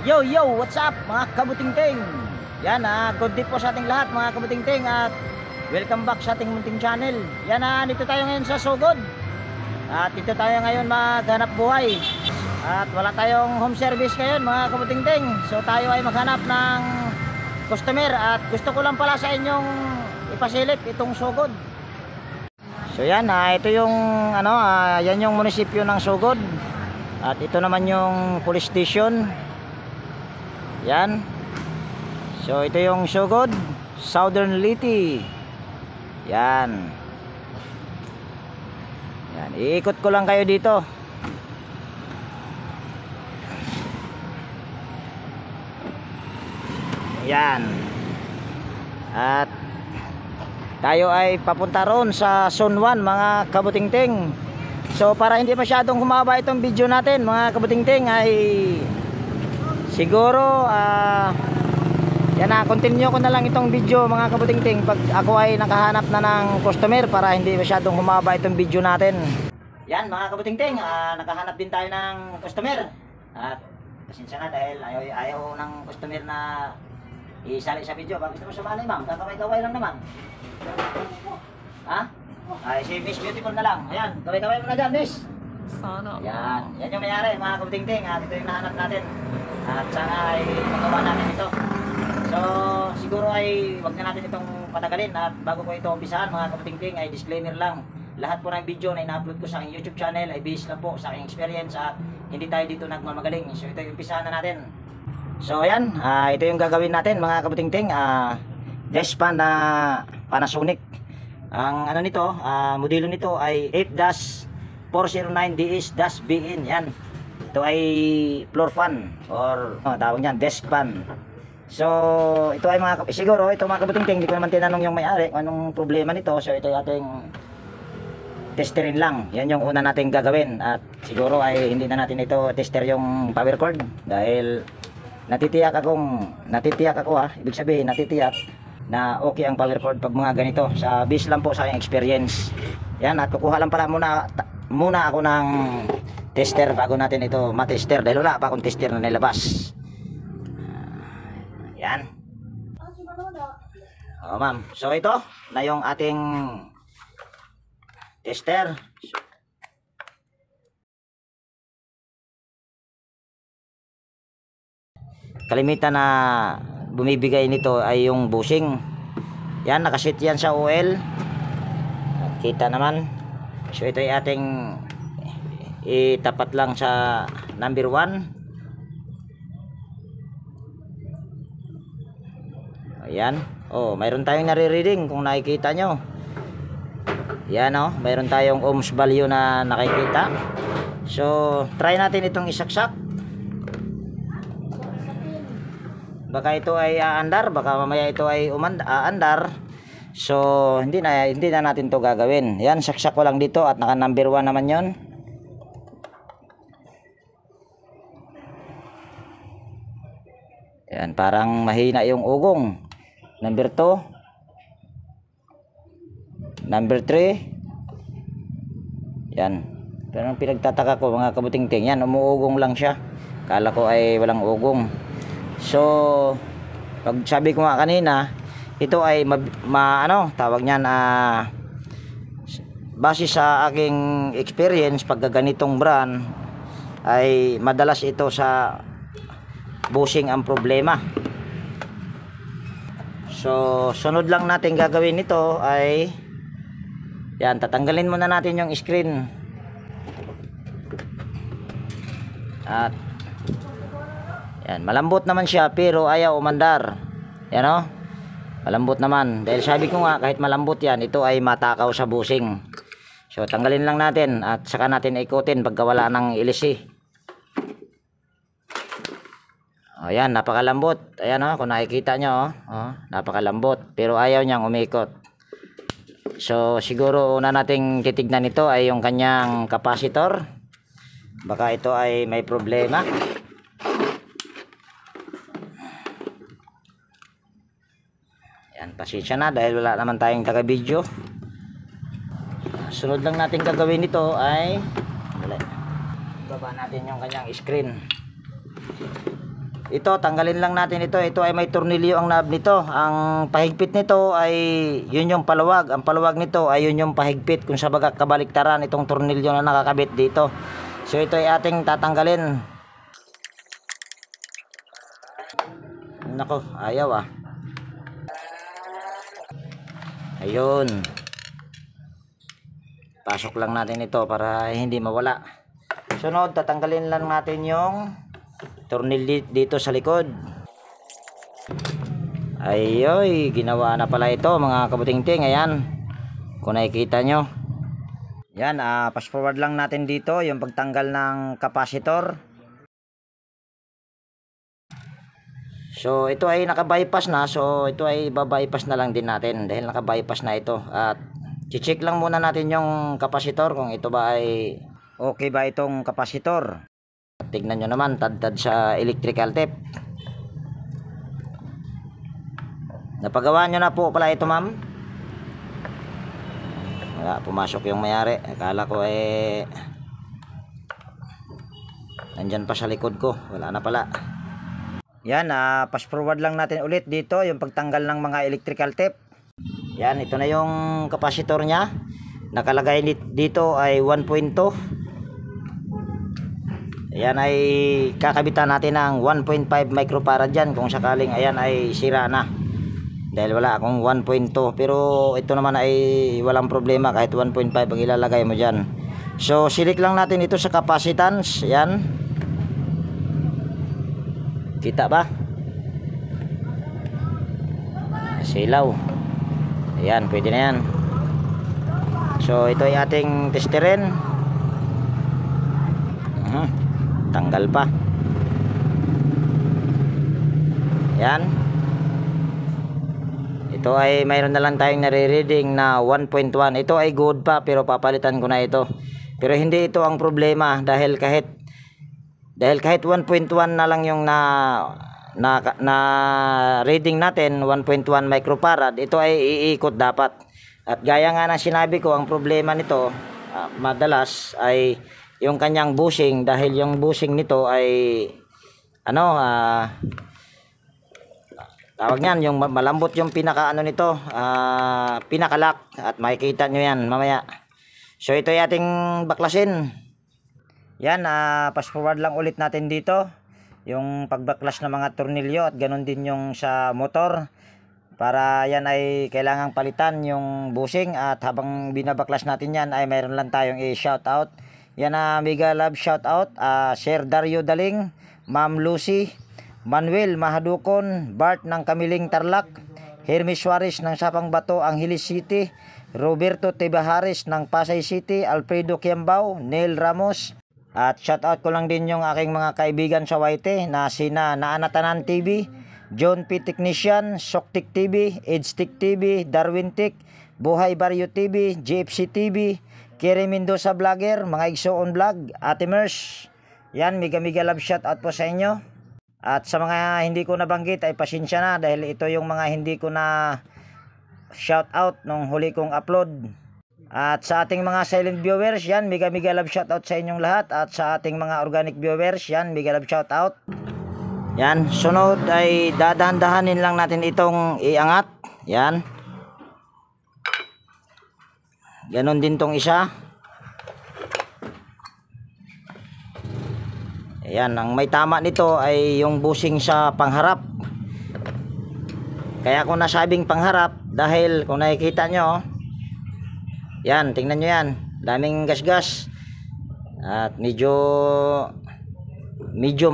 Yo, yo, what's up mga kabutingting? Yan good day po sa ating lahat mga kabutingting at welcome back sa ating munting channel. Yan nito tayo ngayon sa Sugod. At dito tayo ngayon maghanap buhay. At wala tayong home service ngayon mga kabutingting. So tayo ay maghanap ng customer at gusto ko lang pala sa inyong ipasilip itong Sugod. So yan ito yung yan yung munisipyo ng Sugod. At ito naman yung police station. Yan. So ito yung Sugod, Southern Leyte. Yan. Yan, iikot ko lang kayo dito. Yan. At tayo ay papunta roon sa Zone 1 mga kabutingting. So para hindi masyadong humaba itong video natin mga kabutingting ay siguro continue ko na lang itong video mga kabutingting pag ako ay nakahanap na ng customer para hindi masyadong humaba itong video natin. Yan mga kabutingting, nakahanap din tayo ng customer. At pasensya na dahil ayaw ng customer na isali sa video. Bakit gusto mo sumali ma'am? Kakaway-kaway lang naman. Ha? Ay, si Miss Beautiful na lang. Ayan, kaway-kaway mo na dyan, Miss. Sana. Yan, yan yung mayari mga kabutingting. Ito yung nahanap natin. At sana ay magawa natin ito. So, siguro ay wag na natin itong patagalin. At bago ko ito umpisahan mga kabutingting ay disclaimer lang. Lahat po ng video na ina-upload ko sa aking YouTube channel ay based lang po sa aking experience at hindi tayo dito nagmamagaling. So, ito yung umpisahan na natin. So, ayan, ito yung gagawin natin mga kabutingting. Despan na Panasonic. Ang nito, modelo nito ay 8-409DS-BN. Yan. Ito ay floor fan or tawag niyan desk fan. So, ito ay siguro ito mga kabutingting, hindi ko naman tinanong yung may-ari kung anong problema nito. So, ito ay ating testerin lang. Yan yung una nating gagawin at siguro ay hindi na natin ito tester yung power cord dahil natitiyak ako ibig sabihin natitiyak na okay ang power cord pag mga ganito sa base lang po sa aking experience. Yan at kukuha lang pala muna ako ng tester bago natin ito matester dahil wala pa akong tester na nilabas. Yan. Ma'am, so ito na yung ating tester. Kalimitan na bumibigay nito ay yung bushing. Yan, nakasit yan sa oil. Kita naman. So ito ay ating itapat lang sa number 1. Ayan. Oh, mayroon tayong nare-reading kung nakikita nyo. Yan mayroon tayong ohms value na nakikita. So try natin itong isaksak. Baka ito ay aandar, baka mamaya ito ay aandar. So hindi na natin to gagawin. Yan, saksak ko lang dito at naka number 1 naman yon. Yan, parang mahina yung ugong. Number 2. Number 3. Yan. Pero ang pinagtataka ko mga kabutingting, yan umuugong lang siya. Kala ko ay walang ugong. So, pag sabi ko nga kanina, ito ay tawag niyan base sa aking experience pag ganitong brand ay madalas ito sa bushing ang problema. So, sunod lang natin gagawin nito ay yan, tatanggalin muna natin yung screen. At yan, malambot naman siya pero ayaw umandar. Yan malambot naman. Dahil sabi ko nga kahit malambot yan, ito ay matakaw sa bushing. So tanggalin lang natin at saka natin ikutin pagka wala ng ilisi. Ayan, napakalambot. Ayan kung nakikita nyo napakalambot pero ayaw niyang umikot. So siguro una nating titignan ito ay yung kanyang capacitor. Baka ito ay may problema. Yan, pasensya na dahil wala naman tayong taga-video. Sunod lang natin gagawin nito ay baba natin yung kanyang screen. ito tanggalin lang natin ito. Ito ay may tornilyo ang knob nito. Ang pahigpit nito ay yun yung paluwag. Ang paluwag nito ay yun yung pahigpit, kung sa baga kabaliktaran itong tornilyo na nakakabit dito. So ito ay ating tatanggalin. Nako, ayaw ah. Ayun. Pasok lang natin ito para hindi mawala. Sunod, tatanggalin lang natin yung tornilyo dito sa likod. Ayoy, ginawa na pala ito mga kabutingting. Ayan, kung nakikita nyo. Yan, fast forward lang natin dito yung pagtanggal ng capacitor. So ito ay naka-bypass na. So ito ay iba-bypass na lang din natin dahil naka-bypass na ito. At check lang muna natin yung capacitor kung ito ba ay okay ba itong capacitor. Tignan nyo naman, tad-tad sa electrical tape. Napagawa nyo na po pala ito, ma'am. Wala, pumasok yung mayari. Akala ko nandyan pa sa likod ko. Wala na pala. Yan, fast forward lang natin ulit dito yung pagtanggal ng mga electrical tape. Yan, ito na yung capacitor nya. Nakalagay dito ay 1.2. Ayan ay kakabitan natin ng 1.5 microfarad dyan kung sakaling ayan ay sira na. Dahil wala akong 1.2. Pero ito naman ay walang problema kahit 1.5 ang ilalagay mo dyan. So silik lang natin ito sa capacitance. Ayan. Kita ba? Silaw. Ayan, pwede na yan. So ito ay ating testerin. Tanggal pa. Yan. Ito ay mayroon na lang tayong nare-reading na 1.1. Ito ay good pa pero papalitan ko na ito. Pero hindi ito ang problema dahil kahit 1.1 na lang yung na reading natin, 1.1 microfarad, ito ay iikot dapat. At gaya nga ng sinabi ko, ang problema nito madalas ay yung kanyang bushing, dahil yung bushing nito ay tawag niyan, yung malambot yung pinaka nito, pinakalak, at makikita nyo yan mamaya. So ito ay ating baklasin. Yan, fast forward lang ulit natin dito yung pagbaklas ng mga tornilyo, at ganun din yung sa motor. Para yan ay kailangang palitan yung bushing, at habang binabaklas natin yan ay mayroon lang tayong i-shout out. Yan, mega love shout out, Sir Dario Daling, Ma'am Lucy, Manuel Mahadukon, Bart ng Kamiling Tarlac, Hermes Suarez ng Sapang Bato, Angeles City, Roberto Tibahares ng Pasay City, Alfredo Kiambao, Neil Ramos. At shout out ko lang din yung aking mga kaibigan sa YT na sina Naanatanan TV, John P. Technician, Soktik TV, Edstick TV, Darwin Tick, Buhay Barrio TV, JFC TV, Kiri Mendoza Vlogger, mga Igsoon Vlog, Ate Mers. Yan, mega love shout out po sa inyo. At sa mga hindi ko nabanggit ay pasensya na dahil ito yung mga hindi ko na shout out nung huli kong upload. At sa ating mga silent viewers, yan, mega love shout out sa inyong lahat. At sa ating mga organic viewers, yan, mega love shout out. Yan, sunod ay dadahan-dahanin lang natin itong iangat. Yan. Ganon din tong isa. Ayan, ang may tama nito ay yung bushing sa pangharap. Kaya kung nasabing pangharap, dahil kung nakikita nyo, yan, tingnan nyo yan, daming gasgas. At medyo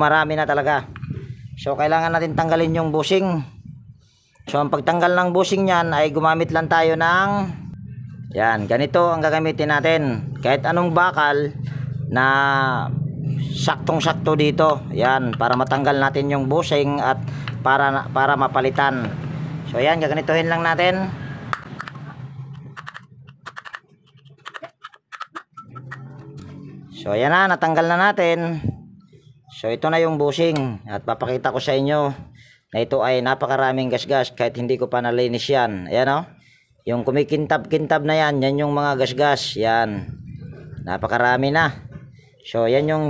marami na talaga. So kailangan natin tanggalin yung bushing. So ang pagtanggal ng bushing nyan ay gumamit lang tayo ng yan, ganito ang gagamitin natin. Kahit anong bakal na saktong-sakto dito. Yan, para matanggal natin yung bushing at para mapalitan. So yan, gaganituhin lang natin. So ayan na, natanggal na natin. So ito na yung bushing, at papakita ko sa inyo na ito ay napakaraming gasgas kahit hindi ko pa nalinis yan. Ayan o, yung kumikintab-kintab na yan, yan yung mga gasgas. Yan, napakarami na. So yan yung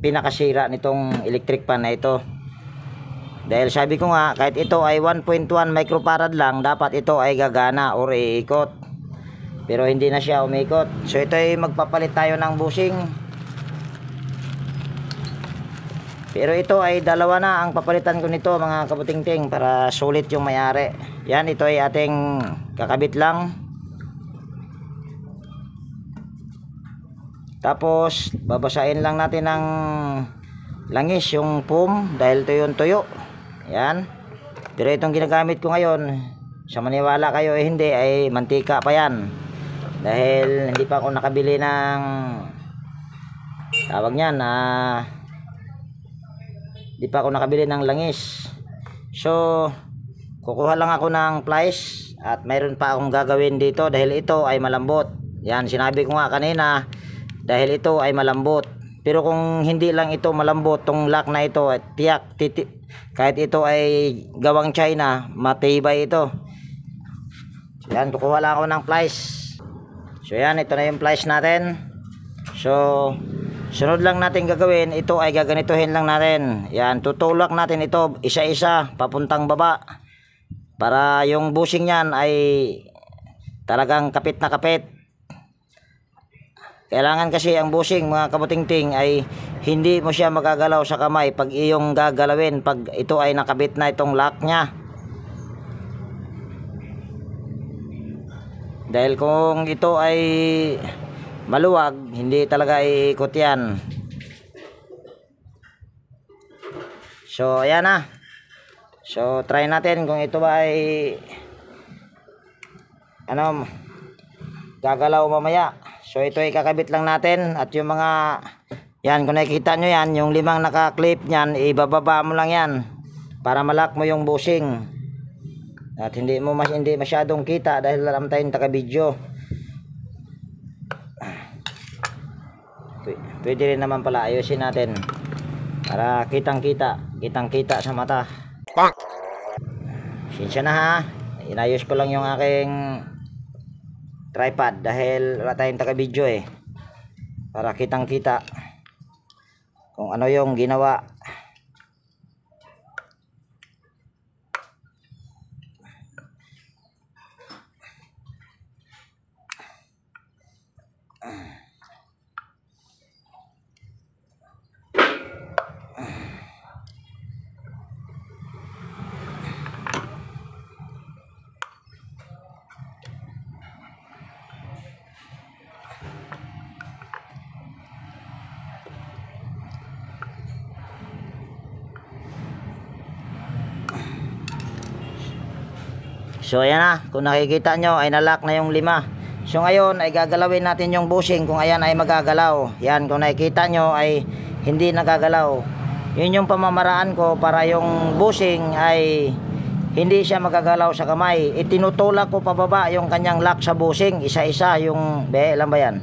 pinakasira nitong electric pan na ito. Dahil sabi ko nga, kahit ito ay 1.1 microfarad lang, dapat ito ay gagana or iikot. Pero hindi na siya umikot. So ito ay magpapalit tayo ng bushing. Pero ito ay dalawa na ang papalitan ko nito mga kabutingting, para sulit yung may-ari. Yan, ito ay ating kakabit lang. Tapos babasahin lang natin ng langis yung foam dahil ito yung tuyo. Yan. Pero itong ginagamit ko ngayon, sa maniwala kayo eh hindi, ay mantika pa yan. Dahil hindi pa ako nakabili ng tawag niyan hindi pa ako nakabili ng langis. So kukuha lang ako ng plies at mayroon pa akong gagawin dito dahil ito ay malambot. Yan, sinabi ko nga kanina, dahil ito ay malambot. Pero kung hindi lang ito malambot, tong lock na ito, tiyak, kahit ito ay gawang China, matibay ito. So yan, kukuha lang ako ng plies. So yan, ito na yung plies natin. So sunod lang natin gagawin, ito ay gaganituhin lang natin. Yan, tutulak natin ito isa-isa papuntang baba para yung bushing niyan ay talagang kapit na kapit. Kailangan kasi ang bushing mga kabutingting ay hindi mo siya magagalaw sa kamay pag iyong gagalawin pag ito ay nakabit na itong lock nya. Dahil kung ito ay maluwag, hindi talaga iikot yan. So ayan na. So try natin kung ito ba ay gagalaw mamaya. So ito ay kakabit lang natin at yung mga yan, kung nakikita nyo yan, yung limang naka-clip nyan, ibababa mo lang yan para malak mo yung bushing. At hindi masyadong kita dahil alam tayong taga-video. Pwede rin naman pala ayusin natin para kitang-kita sa mata. Sinsya na ha, inayos ko lang yung aking tripod dahil wala tayong taga-video eh, para kitang-kita kung ano yung ginawa. So ayan na, kung nakikita nyo ay nalock na yung 5. So ngayon ay gagalawin natin yung bushing kung ayan ay magagalaw. Yan, kung nakikita nyo ay hindi nagagalaw. Yun yung pamamaraan ko para yung bushing ay hindi siya magagalaw sa kamay. Itinutulak ko pababa yung kanyang lock sa bushing, isa-isa yung ilan ba yan?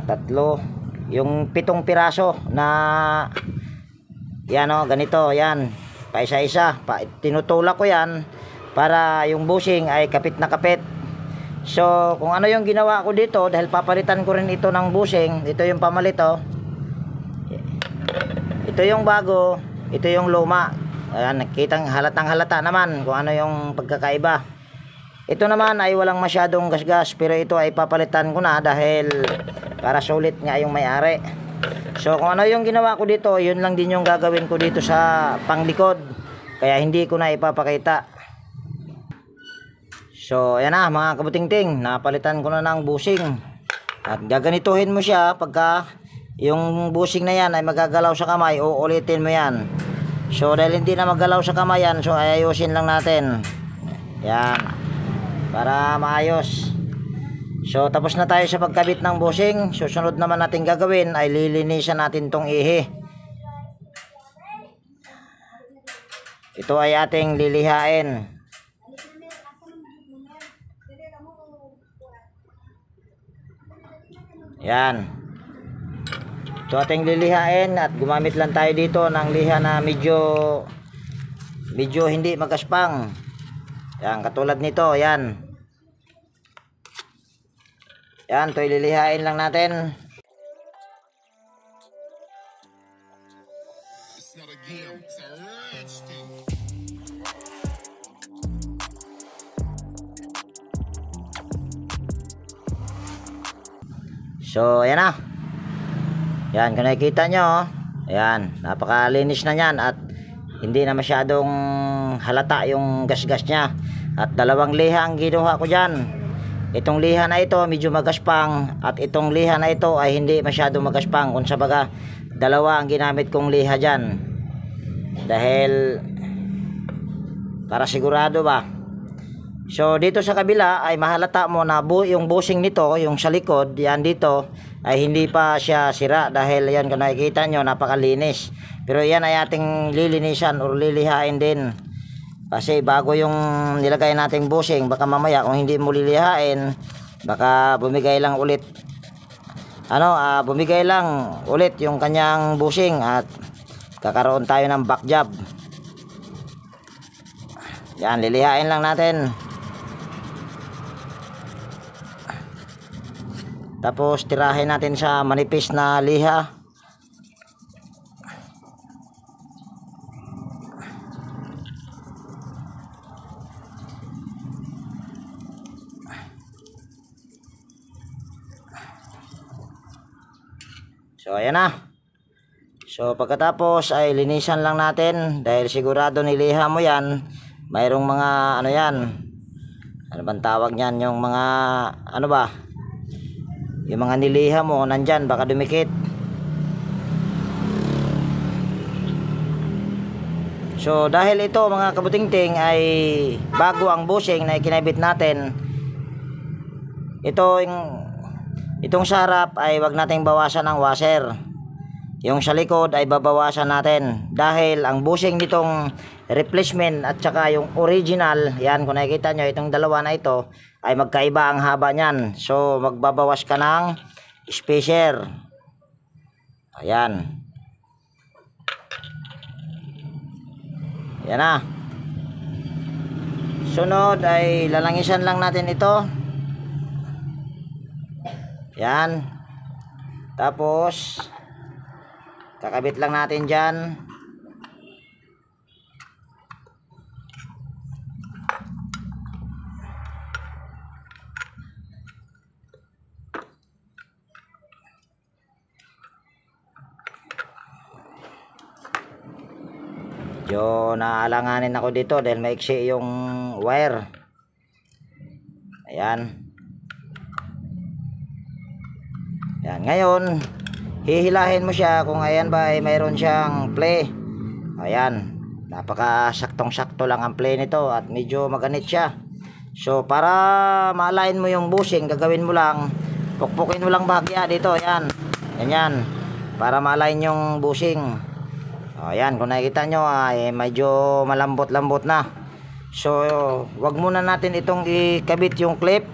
3, yung 7 piraso na yan o, ganito, yan, pa isa-isa, tinutulak ko yan para yung bushing ay kapit na kapit. So kung ano yung ginawa ko dito, dahil papalitan ko rin ito ng bushing, ito yung pamalit oh. Ito yung bago, ito yung luma. Ayan, nakitang halatang halata naman kung ano yung pagkakaiba. Ito naman ay walang masyadong gasgas, pero ito ay papalitan ko na dahil para sulit nga yung may-ari. So kung ano yung ginawa ko dito, yun lang din yung gagawin ko dito sa panglikod, kaya hindi ko na ipapakita. So ayan na mga kabutingting, napalitan ko na ng bushing. At gaganituhin mo siya pagka yung bushing na yan ay magagalaw sa kamay, uulitin mo yan. So dahil hindi na magalaw sa kamay yan, so ayusin lang natin. Yan, para maayos. So tapos na tayo sa pagkabit ng bushing. Susunod naman natin gagawin ay lilinisan natin tong ihi. Ito ay ating lilihain. Yan, ito ating lilihain at gumamit lang tayo dito ng liha na medyo hindi magaspang. Yan, katulad nito, yan. Yan, ito ililihain lang natin. It's not a game, it's a rich. So ayan na. Yan, kung nakikita nyo, ayan, napakalinis na yan at hindi na masyadong halata yung gas-gas nya. At dalawang liha ang ginawa ko dyan. Itong liha na ito medyo magaspang at itong liha na ito ay hindi masyadong magaspang. Kung sabaga, dalawa ang ginamit kong liha dyan. Dahil para sigurado ba. So dito sa kabila ay mahalata mo na yung bushing nito, yung sa likod, yan dito ay hindi pa siya sira. Dahil yan kung nakikita nyo, napakalinis. Pero yan ay ating lilinisan o lilihain din. Kasi bago yung nilagay nating bushing, baka mamaya kung hindi mo lilihain, baka bumigay lang ulit yung kanyang bushing at kakaroon tayo ng back job. Yan, lilihain lang natin. Tapos tirahin natin sa manipis na liha. So ayan na. So pagkatapos ay linisan lang natin dahil sigurado niliha mo yan. Mayroong mga ano yan. Ano bang tawag niyan? Yung mga ano ba? Yung mga niliha mo nandyan baka dumikit. So dahil ito mga kabutingting ay bago ang bushing na ikinabit natin, itong sa harap ay wag nating bawasan ng washer. Yung sa likod ay babawasan natin dahil ang bushing nitong replacement at saka yung original, yan kung nakikita nyo itong dalawa na ito ay magkaiba ang haba nyan. So magbabawas ka ng spacer. Ayan. Yan na. Sunod ay lalangisan lang natin ito. Yan. Tapos kakabit lang natin dyan. Medyo naalanganin ako dito dahil maiksi yung wire. Ayan. Yan, ngayon hihilahin mo siya kung ayan ba ay mayroon siyang play. Ayan, napaka saktong-sakto lang ang play nito at medyo maganit siya. So para ma-align mo yung bushing, gagawin mo lang, pukpukin mo lang bahagya dito. Ayan, ganyan, para ma-align yung bushing. Ayan, kung nakikita nyo ay medyo malambot-lambot na. So wag muna natin itong ikabit yung clip.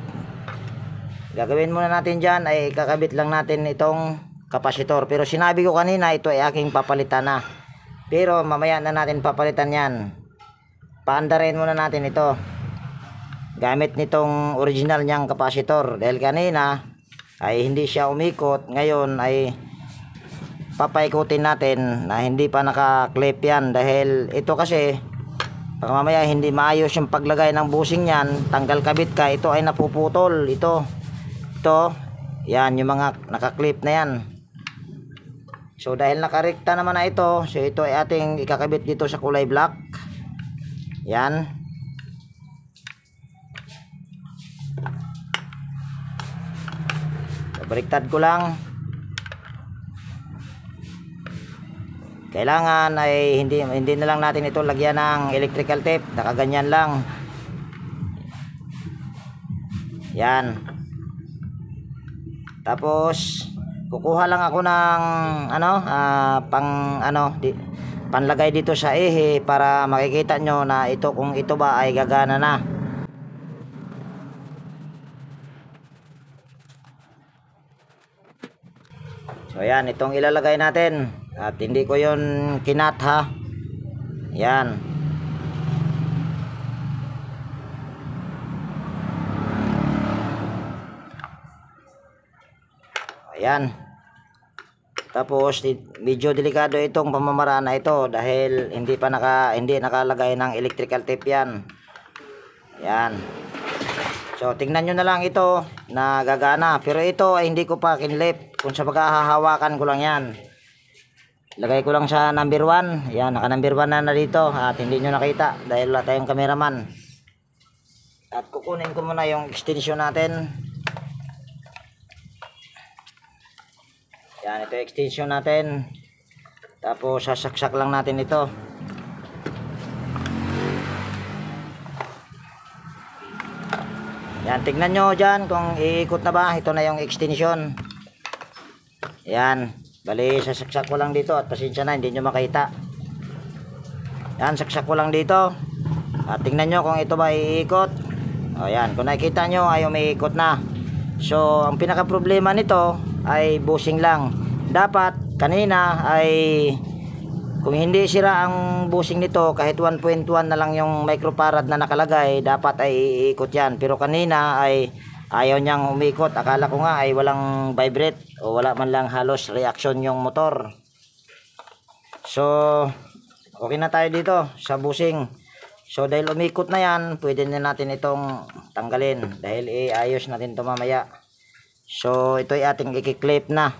Gagawin muna natin dyan ay kakabit lang natin itong kapasitor. Pero sinabi ko kanina ito ay aking papalitan na. Pero mamaya na natin papalitan yan. Paandarin muna natin ito gamit nitong original niyang kapasitor. Dahil kanina ay hindi siya umikot. Ngayon ay papaikutin natin na hindi pa naka-clip yan. Dahil ito kasi baka mamaya hindi maayos yung paglagay ng bushing yan. Tanggal kabit ka, ito ay napuputol. Ito yan yung mga naka-clip na yan. So dahil nakarekta naman na ito, so ito ay ating ikakabit dito sa kulay black. Yan. So, baliktad ko lang. Kailangan ay hindi na lang natin ito lagyan ng electrical tape, nakaganyan lang. Yan. Tapos kukuha lang ako ng panlagay dito sa ehe para makikita nyo na ito kung ito ba ay gagana na. So yan, itong ilalagay natin at hindi ko yon kinat ha. Yan. Ayan. Tapos medyo delikado itong pamamaraan na ito dahil hindi nakalagay ng electrical tape yan. Ayan. So tingnan nyo na lang ito na gagana. Pero ito ay hindi ko pa kinlip. Kung sa paghahawakan ko lang yan. Lagay ko lang sa number 1. Yan, naka number 1 na dito. At hindi nyo nakita dahil wala tayong cameraman. At kukunin ko muna yung extension natin. Yan, ito yung extension natin. Tapos sasaksak lang natin ito. Yan, tignan nyo dyan kung iikot na ba. Ito na yung extension. Yan, bali sasaksak ko lang dito. At pasensya na, hindi nyo makita. Yan, saksak ko lang dito. At tignan nyo kung ito ba iikot. O yan, kung nakikita nyo ay umiikot na. So, ang pinaka problema nito ay bushing lang. Dapat kanina ay kung hindi sira ang bushing nito, kahit 1.1 na lang yung microfarad na nakalagay, dapat ay iikot yan. Pero kanina ay ayaw niyang umikot. Akala ko nga ay walang vibrate o wala man lang halos reaction yung motor. So okay na tayo dito sa bushing. So dahil umikot na yan, pwede na natin itong tanggalin dahil iayos natin ito mamaya. So ito ay ating ikiklip na.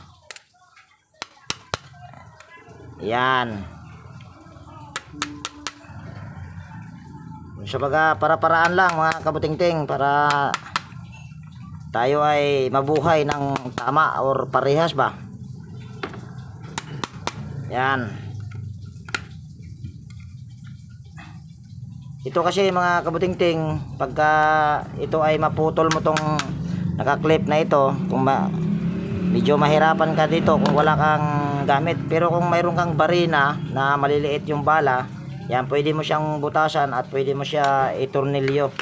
Yan. So para-paraan lang mga kabutingting, para tayo ay mabuhay ng tama or parehas ba. Yan. Ito kasi mga kabutingting, pagka ito ay maputol mo tong nakaklip na ito, kung medyo mahirapan ka dito kung wala kang gamit. Pero kung mayroon kang barina na maliliit yung bala, yan, pwede mo siyang butasan at pwede mo siya itornilyo.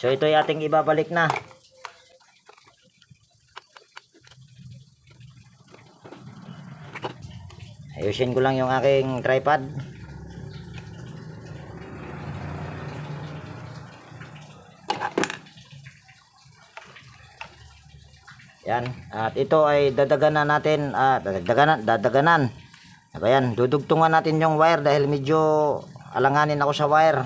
So ito ay ating ibabalik na. Ayusin ko lang yung aking tripod. Yan, at ito ay dadaganan natin, dadaganan. Ayan, dudugtungan natin yung wire dahil medyo alanganin ako sa wire.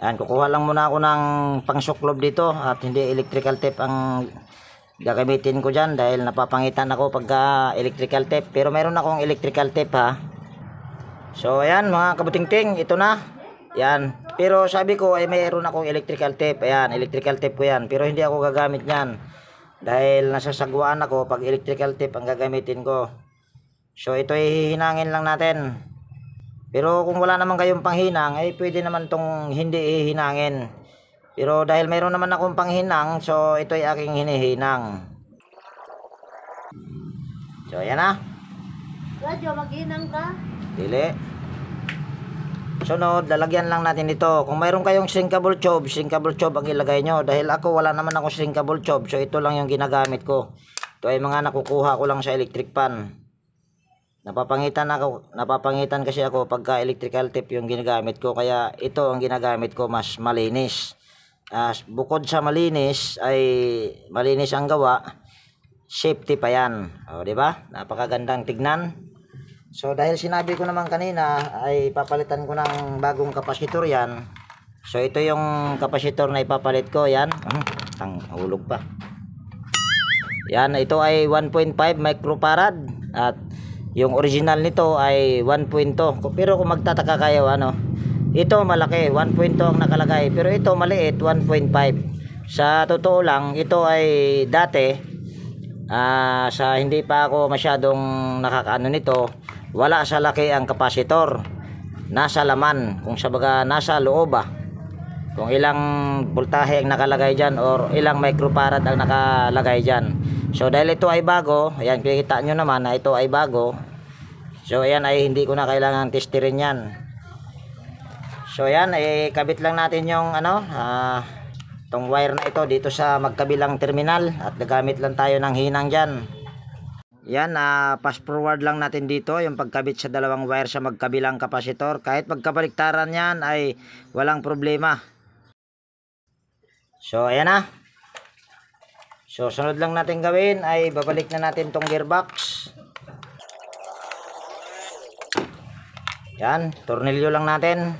Ayan, kukuha lang muna ako ng pangsuklob dito at hindi electrical tape ang gagamitin ko dyan dahil napapangitan ako pagka electrical tape. Pero mayroon akong electrical tape ha. So ayan mga kabutingting, ito na. Yan. Pero sabi ko ay mayroon akong electrical tape. Ayan, electrical tape ko yan. Pero hindi ako gagamit yan. Dahil nasasagwaan ako pag electrical tape ang gagamitin ko. So ito ay hihinangin lang natin. Pero kung wala naman kayong panghinang, ay pwede naman tong hindi hihinangin. Pero dahil mayroon naman akong panghinang, so ito ay aking hinihinang. So ayan na. Radyo, maghinang ka? Dili. Sunod, lalagyan lang natin ito. Kung mayroon kayong shrinkable tube ang ilagay nyo. Dahil ako wala naman ako shrinkable tube, so ito lang yung ginagamit ko. Ito ay mga nakukuha ko lang sa electric pan. Napapangitan kasi ako pagka electrical tape yung ginagamit ko, kaya ito ang ginagamit ko, mas malinis. Bukod sa malinis ay malinis ang gawa, safety pa yan. O, di ba? Napakagandang tignan. So dahil sinabi ko naman kanina ay papalitan ko ng bagong kapasitor yan. So ito yung kapasitor na ipapalit ko, yan. Hulog pa. Yan, ito ay 1.5 microfarad at yung original nito ay 1.2. Pero kung magtataka kayo, ito malaki, 1.2 ang nakalagay. Pero ito maliit, 1.5. Sa totoo lang, ito ay dati, sa hindi pa ako masyadong nakakaano nito, wala sa laki ang kapasitor. Nasa laman, kung sabaga nasa loob kung ilang voltahe ang nakalagay dyan or ilang microfarad ang nakalagay dyan. So dahil ito ay bago, ayan, kikita nyo naman na ito ay bago. So ayan ay hindi ko na kailangan testerin yan. So ayan, kabit lang natin yung tong wire na ito dito sa magkabilang terminal at gagamit lang tayo ng hinang dyan. Yan, fast forward lang natin dito yung pagkabit sa dalawang wire sa magkabilang kapasitor. Kahit magkabaliktaran yan ay walang problema. So ayan na. So sunod lang natin gawin ay babalik na natin tong gearbox. Yan, tornilyo lang natin.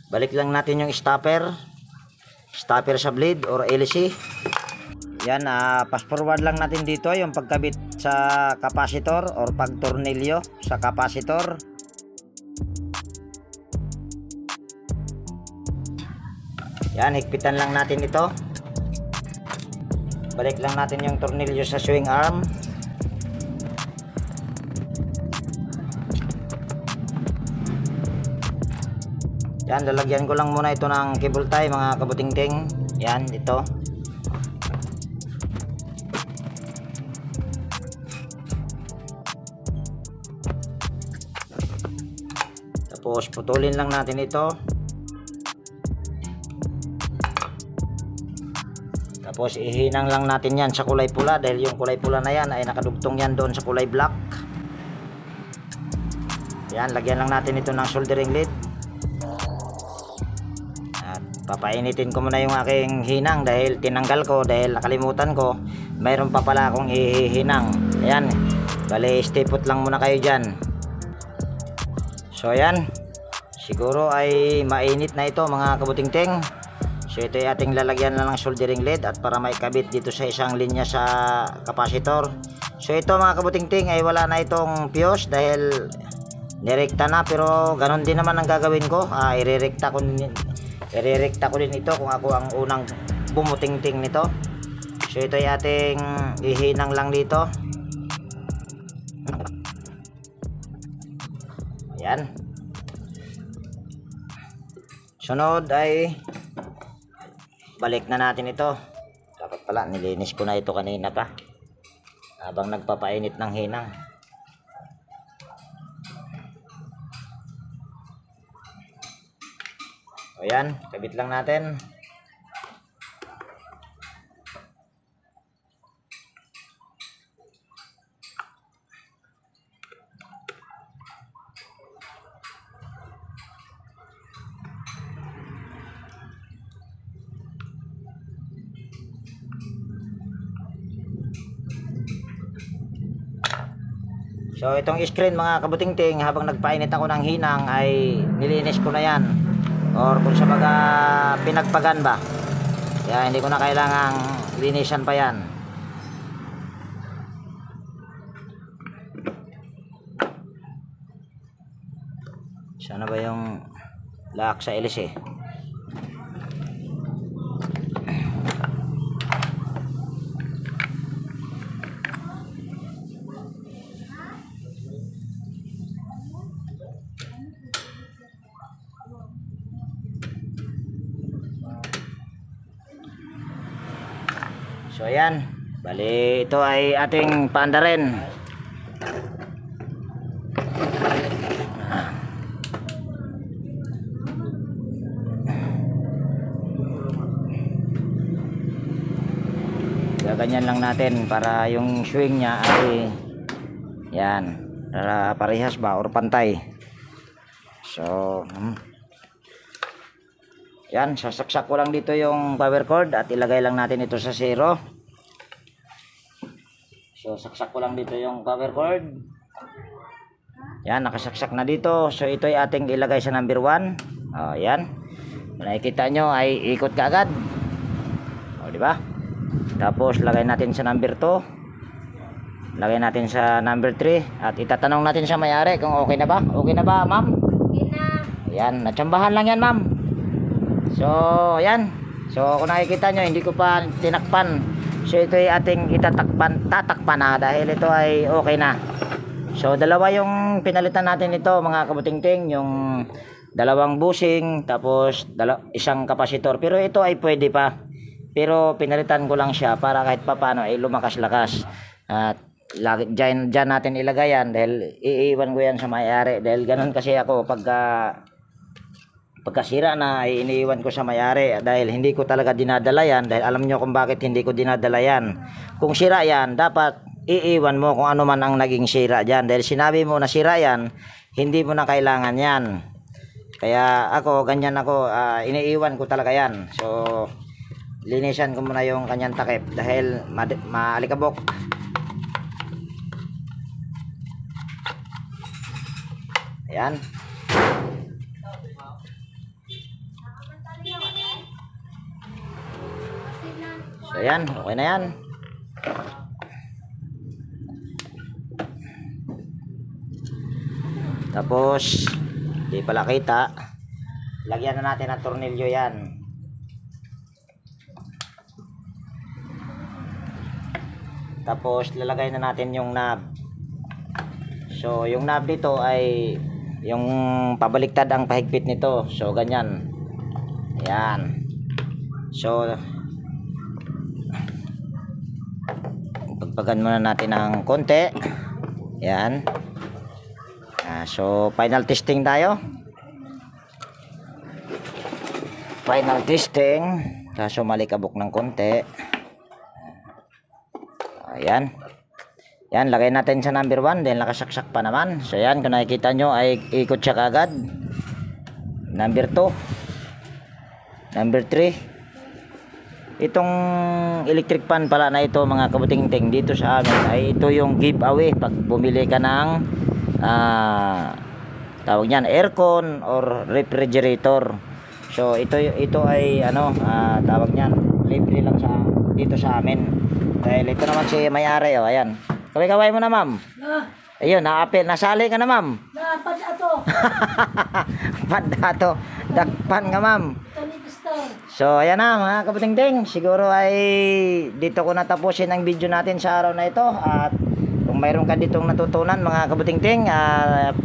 Balik lang natin yung stopper sa blade or LC. Yan, fast forward lang natin dito yung pagkabit sa capacitor or pagtornilyo sa capacitor. Yan, higpitan lang natin ito. Balik lang natin yung tornilyo sa swing arm. Yan, lalagyan ko lang muna ito ng cable tie mga kabutingting. Yan, ito. Tapos putulin lang natin ito. Tapos ihinang lang natin yan sa kulay pula dahil yung kulay pula na yan ay nakadugtong yan doon sa kulay black. Yan, lagyan lang natin ito ng soldering lead. Papainitin ko muna yung aking hinang dahil tinanggal ko dahil nakalimutan ko. Mayroon pa pala akong ihinang. Ayan, bali stay-put lang muna kayo dyan. So ayan, siguro ay mainit na ito mga kabutingting. So ito ay ating lalagyan na ng soldering lead at para may kabit dito sa isang linya sa capacitor. So ito mga kabutingting ay wala na itong fuse dahil nirekta na, pero ganon din naman ang gagawin ko. Irerekta ko din ito kung ako ang unang bumutingting nito. So ito ay ating ihinang lang dito. Ayan. Sunod ay balik na natin ito. Dapat pala nilinis ko na ito kanina pa habang nagpapainit ng hinang. Ayan, kabit lang natin. So itong screen mga kabutingting, habang nagpainit ako ng hinang ay nilinis ko na yan. Or kung sa baga pinagpagan ba, kaya hindi ko na kailangang linisan pa yan. Sana ba yung lock sa LC? So ayan, bali ito ay ating paanda rin. Gaganyan lang natin para yung swing niya ay yan, para parehas ba or pantay. So yan, sasaksak ko lang dito yung power cord at ilagay lang natin ito sa 0. So saksak ko lang dito yung power cord. Yan, nakasaksak na dito. So ito ay ating ilagay sa number 1. Oh, yan. Nakikita nyo ay ikot kaagad. Oh, di ba? Tapos lagay natin sa number 2. Lagay natin sa number 3 at itatanong natin sa may-ari kung okay na ba? Okay na ba, ma'am? Okay na. Yan, natsambahan lang yan, ma'am. So, ayan. So, kung nakikita nyo, hindi ko pa tinakpan. So, ito ay ating tatakpan na dahil ito ay okay na. So, dalawa yung pinalitan natin ito, mga kabutingting. Yung dalawang bushing, tapos isang kapasitor. Pero ito ay pwede pa. Pero pinalitan ko lang siya para kahit papano ay lumakas-lakas. At dyan natin ilagay yan dahil iiwan ko yan sa may-ari. Dahil ganun kasi ako pagka pagkasira na ay iniiwan ko sa may-ari dahil hindi ko talaga dinadala yan, dahil alam nyo kung bakit hindi ko dinadala yan. Kung sira yan, dapat iiwan mo kung ano man ang naging sira dyan, dahil sinabi mo na sira yan, hindi mo na kailangan yan. Kaya ako, ganyan ako, iniiwan ko talaga yan. So linisan ko muna yung kanyang takip dahil maalikabok. Ayan. So ayan, okay na yan. Tapos di pala kita, lagyan na natin ng tornilyo yan. Tapos lalagay na natin yung knob. So yung knob dito ay yung pabaliktad ang pahigpit nito. So ganyan. Ayan. So pagpagan muna natin ng konti. Ayan. So final testing tayo. Final testing. Kaso malikabok ng konti. Ayan. Yan, lagay natin sa number 1. Then nakasaksak pa naman. So yan, kung nakikita nyo ay ikot siya kagad. Number 2. Number 3. Itong electric fan pala na ito mga kabuting-ting dito sa amin ay ito yung giveaway pag bumili ka ng tawag niyan aircon or refrigerator. So ito ay tawag niyan libre lang sa dito sa amin. Dahil ito naman si may-ari, oh, ayan. Kaway-kaway mo na, ma'am. Ayun, naapil, nasali ka na, ma'am. Padato. Padato. Dakpan ka, ma'am. So, ayan na, mga kabuting-ting. Siguro ay dito ko natapusin ang video natin sa araw na ito. At kung mayroon ka ditong natutunan, mga kabuting-ting,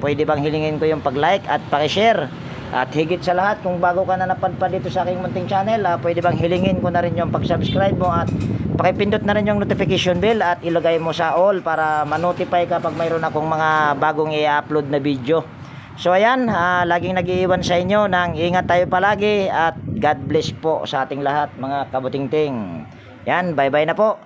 pwede bang hilingin ko yung pag-like at paki-share. At higit sa lahat, kung bago ka na napadpad dito sa aking munting channel, pwede bang hilingin ko na rin yung pag-subscribe mo at pakipindot na rin yung notification bell at ilagay mo sa all para ma-notify ka pag mayroon akong mga bagong i-upload na video. So ayan, laging nag-iiwan sa inyo ng ingat tayo palagi at God bless po sa ating lahat mga kabuting-ting. Yan, bye-bye na po.